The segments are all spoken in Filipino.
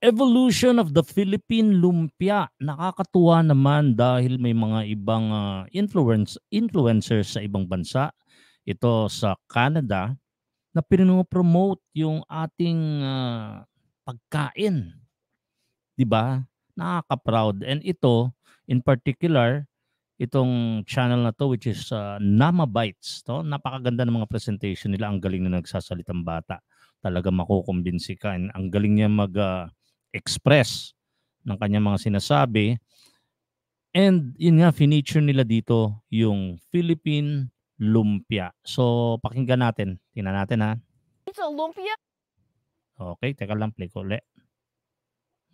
Evolution of the Philippine Lumpia. Nakakatuwa naman dahil may mga ibang influencers sa ibang bansa. Ito sa Canada na pinopromote yung ating pagkain. 'Di ba? Nakaka-proud. And ito, in particular, itong channel na to which is Nama Bites. To, napakaganda ng mga presentation nila. Ang galing na nagsasalitang bata. Talaga makukumbinsi ka. And ang galing niya mag-express ng kanyang mga sinasabi. And yun nga, feature nila dito yung Philippine Lumpia. So, pakinggan natin. Tingnan natin ha. Pizza lumpia. Okay, teka lang, play ko ulit.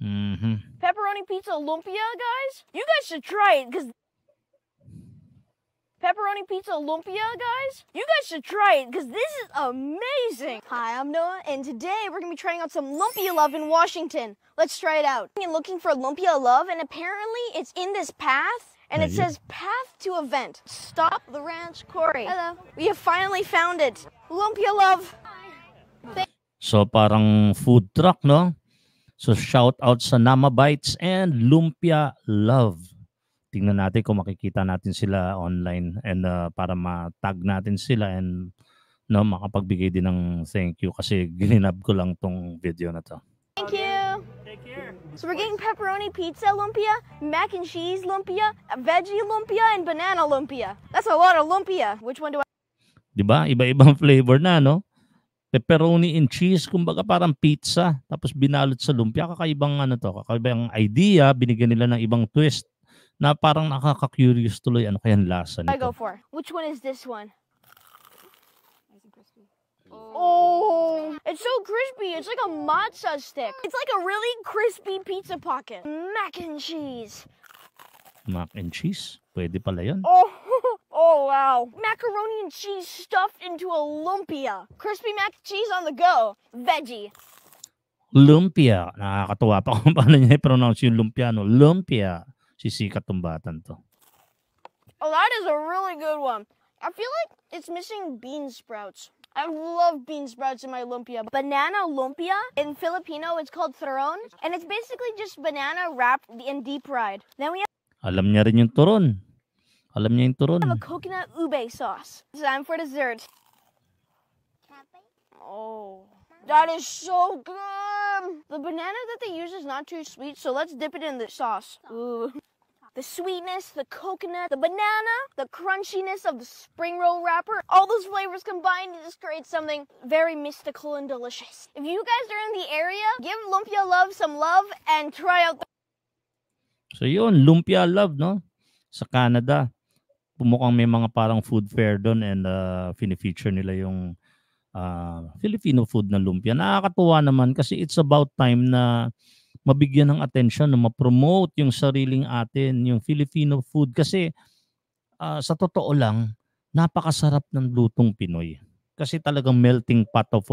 Pepperoni pizza lumpia, guys. You guys should try it because pepperoni pizza lumpia, guys. You guys should try it because this is amazing. Hi, I'm Noah, and today we're gonna be trying out some lumpia love in Washington. Let's try it out. I'm looking for lumpia love, and apparently it's in this path. And it says path to event. Stop the ranch quarry. Hello. We have finally found it. Lumpia love. So parang food truck, no? So shout out sa Nama Bites and Lumpia Love. Tingnan natin kung makikita natin sila online and para ma-tag natin sila and no, makapagbigay din ng thank you kasi gininab ko lang tong video na to. Thank you. Take care. So we're getting pepperoni pizza lumpia, mac and cheese lumpia, veggie lumpia, and banana lumpia. That's a lot of lumpia. Which one do I? Diba? Iba-ibang flavor na, no? Pepperoni and cheese, kumbaga parang pizza, tapos binalot sa lumpia. Kakaibang ano to, kakaibang idea, binigyan nila ng ibang twist na parang nakaka-curious tuloy ano kayang lasa I go nito. for? Which one is this one? Oh, it's so crispy. It's like a matzo stick. It's like a really crispy pizza pocket. Mac and cheese. Mac and cheese, pwede pala yun. Oh, oh wow. Macaroni and cheese stuffed into a lumpia. Crispy mac and cheese on the go. Veggie. Lumpia. Nakakatuwa pa kung paano niya i-pronounce yung lumpia. No? Lumpia. Sisikat tong batan to. Oh, that is a really good one. I feel like it's missing bean sprouts. I love bean sprouts in my lumpia. Banana lumpia, in Filipino, it's called turon. And it's basically just banana wrapped and deep fried. Then we Alam niya rin yung turon. Alam niya yung turon. have a coconut ube sauce. Time for dessert. Oh, that is so good. The banana that they use is not too sweet, so let's dip it in the sauce. Ooh. The sweetness, the coconut, the banana, the crunchiness of the spring roll wrapper, all those flavors combined to just create something very mystical and delicious. If you guys are in the area, give Lumpia Love some love and try out the... So yun, Lumpia Love, no? Sa Canada. Pumukhang may mga parang food fair doon and fini-feature nila yung Filipino food na lumpia. Nakakatuwa naman kasi it's about time na mabigyan ng atensyon, na ma-promote yung sariling atin, yung Filipino food. Kasi sa totoo lang, napakasarap ng lutong Pinoy. Kasi talagang melting pot of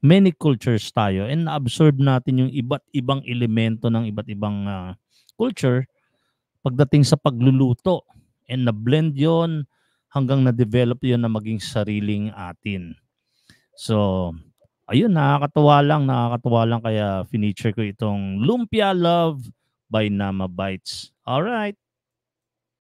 many cultures tayo and na-absorb natin yung iba't ibang elemento ng iba't ibang culture pagdating sa pagluluto. And na-blend yon hanggang na-develop yon na maging sariling atin. So, ayun, nakakatuwa lang kaya finiture ko itong Lumpia Love by Nama Bites. Alright.